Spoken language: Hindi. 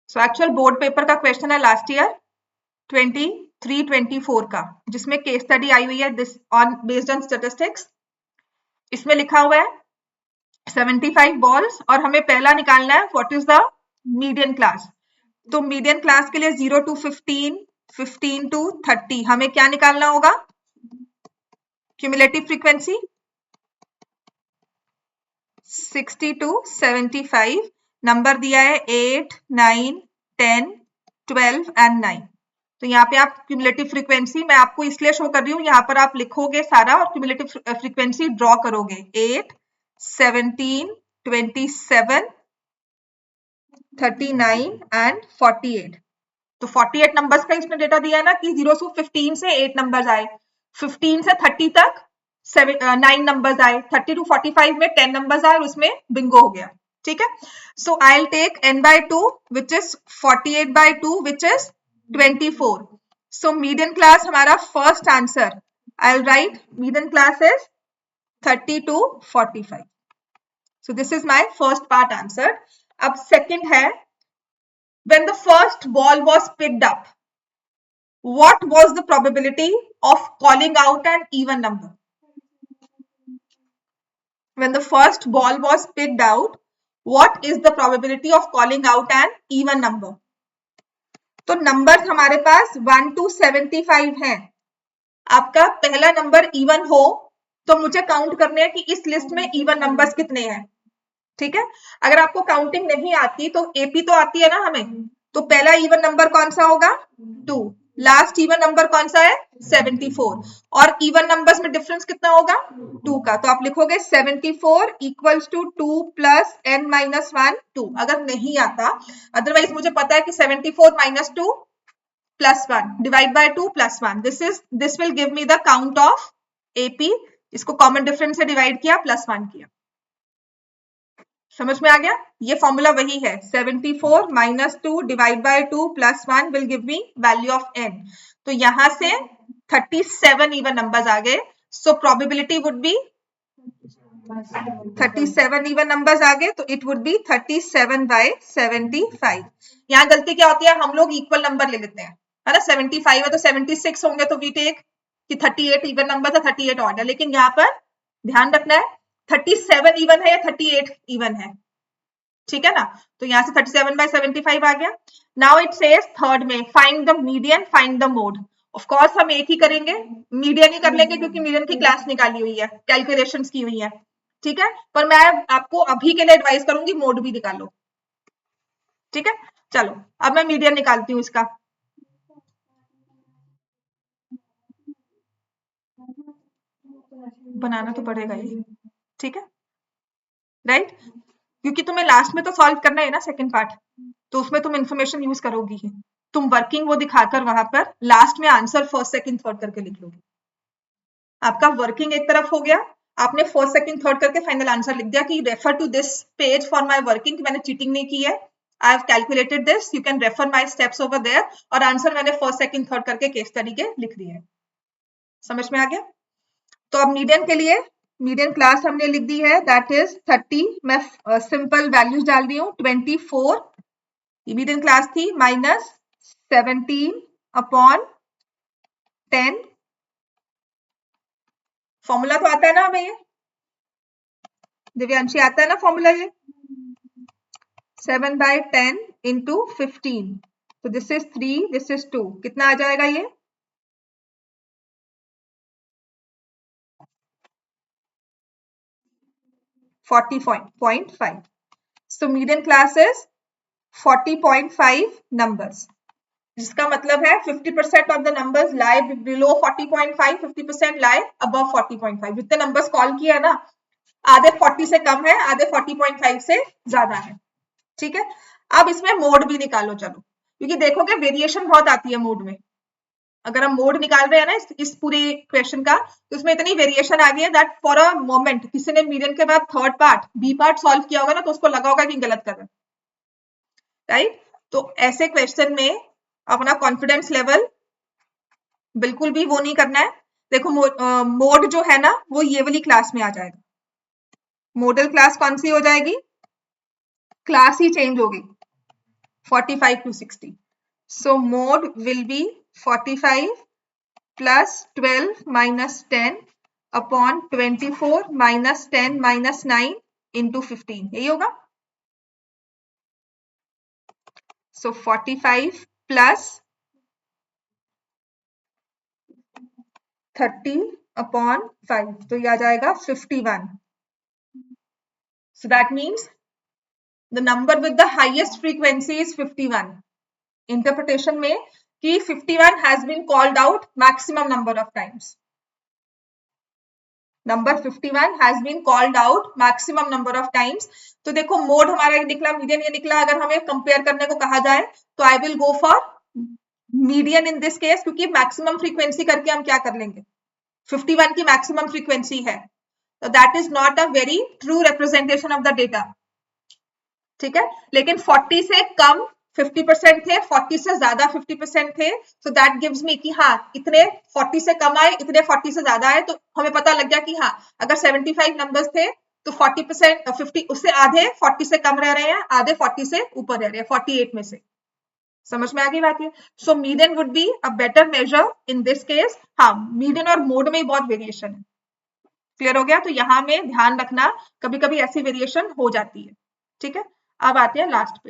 सो एक्चुअल बोर्ड पेपर का क्वेश्चन है लास्ट ईयर 23-24 का, जिसमें केस स्टडी आई हुई है this on based on statistics. इसमें लिखा हुआ है 75 बॉल्स और हमें पहला निकालना है what is the median class. तो मीडियन क्लास के लिए 0 to 15, 15 to 30 हमें क्या निकालना होगा? क्यूमुलेटिव फ्रीक्वेंसी 60 to 75, नंबर दिया है 8, 9, 10, 12 एंड 9। तो यहाँ पे आप क्यूमुलेटिव फ्रीक्वेंसी मैं आपको इसलिए शो कर रही हूँ, यहाँ पर आप लिखोगे सारा और क्यूमुलेटिव फ्रीक्वेंसी ड्रॉ करोगे 8, 17, 27, 39 एंड 48। तो 48 नंबर्स का इसमें डेटा दिया है ना कि 0 से 15 से 8 नंबर्स आए, 15 से 30 तक 9 नंबर्स आए, 30 to 45 में 10 नंबर्स आए और उसमें बिंगो हो गया। ठीक है, so I will take n by 2 which is 48 by 2 which is 24। So median class हमारा first answer, I will write median class is 30 to 45। So this is my first part answer. अब सेकंड है, when the first ball was picked up, what was the probability of calling out an even number? When the first ball was picked out, what is the probability of calling out an even number? तो नंबर्स हमारे पास 1 to 75 हैं। आपका पहला नंबर इवन हो तो मुझे काउंट करने हैं कि इस लिस्ट में इवन नंबर्स कितने हैं। ठीक है, अगर आपको काउंटिंग नहीं आती तो एपी तो आती है ना हमें, तो पहला इवन नंबर कौन सा होगा? 2। लास्ट इवन नंबर कौन सा है? 74। और इवन नंबर्स में डिफरेंस कितना होगा? 2 का। तो आप लिखोगे 74 equals to 2 plus n minus 1 2। अगर नहीं आता, अदरवाइज मुझे पता है कि 74 minus 2 plus 1 divide by 2 plus 1, this will give me the count of AP. इसको कॉमन डिफरेंस से डिवाइड किया, प्लस 1 किया। समझ में आ गया? ये फॉर्मूला वही है, 74 minus 2 divide by 2 plus 1 will give me value of n। तो यहां से 37 इवन नंबर्स आ गए। So probability would be 37 even numbers आ गए, तो इट वुड बी 37 बाय 75। यहाँ गलती क्या होती है, हम लोग इक्वल नंबर ले लेते हैं, है ना। 75 है तो 76 होंगे तो वी टेक कि 38 इवन नंबर था, 38 ऑर्डर। लेकिन यहाँ पर ध्यान रखना है 37 इवन है या 38 इवन है। ठीक है ना, तो यहाँ से 37 by 75 आ गया। नाउ इट सेज थर्ड में find the median, find the mode. Of course हम एक ही करेंगे, मीडियन ही कर लेंगे क्योंकि मीडियन की क्लास निकाली हुई है, कैलकुलेशंस की हुई है। ठीक है, पर मैं आपको अभी के लिए एडवाइस करूंगी मोड भी निकालो। ठीक है, चलो अब मैं मीडियन निकालती हूँ इसका। बनाना तो पड़ेगा ही, ठीक है, राइट, क्योंकि तुम्हें लास्ट में तो सॉल्व करना है ना सेकंड पार्ट, तो उसमें तुम इंफॉर्मेशन यूज करोगी ही। तुम वर्किंग वो दिखाकर वहां पर लास्ट में आंसर फर्स्ट सेकंड थर्ड करके लिख लोगे। आपका वर्किंग एक तरफ हो गया, आपने फर्स्ट सेकंड थर्ड करके फाइनल आंसर लिख दिया कि refer to this page for my working, मैंने चीटिंग नहीं की है, I have calculated this, you can refer my steps over there. और आंसर मैंने फर्स्ट सेकंड थर्ड करके केस स्टडी के लिख दिए। समझ में आ गया? तो अब मीडियन के लिए मीडियन क्लास हमने लिख दी है, दैट इज 30। मैं सिंपल वैल्यूज डाल रही हूँ, 24 मीडियन क्लास थी, माइनस 17 अपॉन 10। फॉर्मूला तो आता है ना हमें, ये दिव्यांशी आता है ना फॉर्मूला, ये 7 by 10 into 15, तो दिस इज 3, दिस इज 2, कितना आ जाएगा ये? .5। So median class is 40.5 numbers, जिसका मतलब है 50% of the numbers lie below 40.5, 50% lie above 40.5। जितने नंबर्स कॉल किया ना, आधे 40 से कम है, आधे 40.5 से ज्यादा है। ठीक है, अब इसमें मोड भी निकालो चलो, क्योंकि देखोगे वेरिएशन बहुत आती है मोड में। अगर हम मोड निकाल रहे हैं ना इस पूरे क्वेश्चन का, तो उसमें इतनी वेरिएशन आ गई है दैट फॉर अ मोमेंट किसी ने मीडियन के बाद third part B part solve किया होगा ना, तो उसको लगा होगा कि गलत कर रहे हैं, राइट। तो ऐसे क्वेश्चन में अपना कॉन्फिडेंस लेवल बिल्कुल भी वो नहीं करना है। देखो मोड जो है ना वो ये वाली क्लास में आ जाएगा। मॉडल क्लास कौन सी हो जाएगी? क्लास ही चेंज होगी, 45 to 60. So mode will be 45 plus 12 minus 10 upon 24 minus 10 minus 9 into 15. यही होगा. So 45 plus 30 upon 5. तो ये आ जाएगा 51. So that means the number with the highest frequency is 51. Interpretation में कि 51 has been called out maximum number of times. Number 51 has been called out maximum number of times. तो देखो मोड हमारा ये निकला, मीडियन ये निकला. अगर हमें कंपेयर करने को कहा जाए तो I will go for median in this case, क्योंकि मैक्सिमम फ्रीक्वेंसी करके हम क्या कर लेंगे, 51 की मैक्सिमम फ्रीक्वेंसी है. तो that is not a very true representation of the data. ठीक है, लेकिन 40 से कम 50% थे, 40 से ज्यादा 50% थे. सो दैट गिव्स मी कि हाँ इतने 40 से कम आए, इतने 40 से ज्यादा आए. तो हमें पता लग गया कि हाँ अगर 75 नंबर्स थे तो 40% 50 उससे आधे 40 से कम रह रहे हैं, आधे 40 से ऊपर रह रहे हैं 48 में से. समझ में आ गई बात है. So median would be a better measure in this case. हाँ मीडियन और मोड में बहुत वेरिएशन है. क्लियर हो गया. तो यहाँ में ध्यान रखना कभी कभी ऐसी वेरिएशन हो जाती है. ठीक है, अब आते हैं लास्ट पे.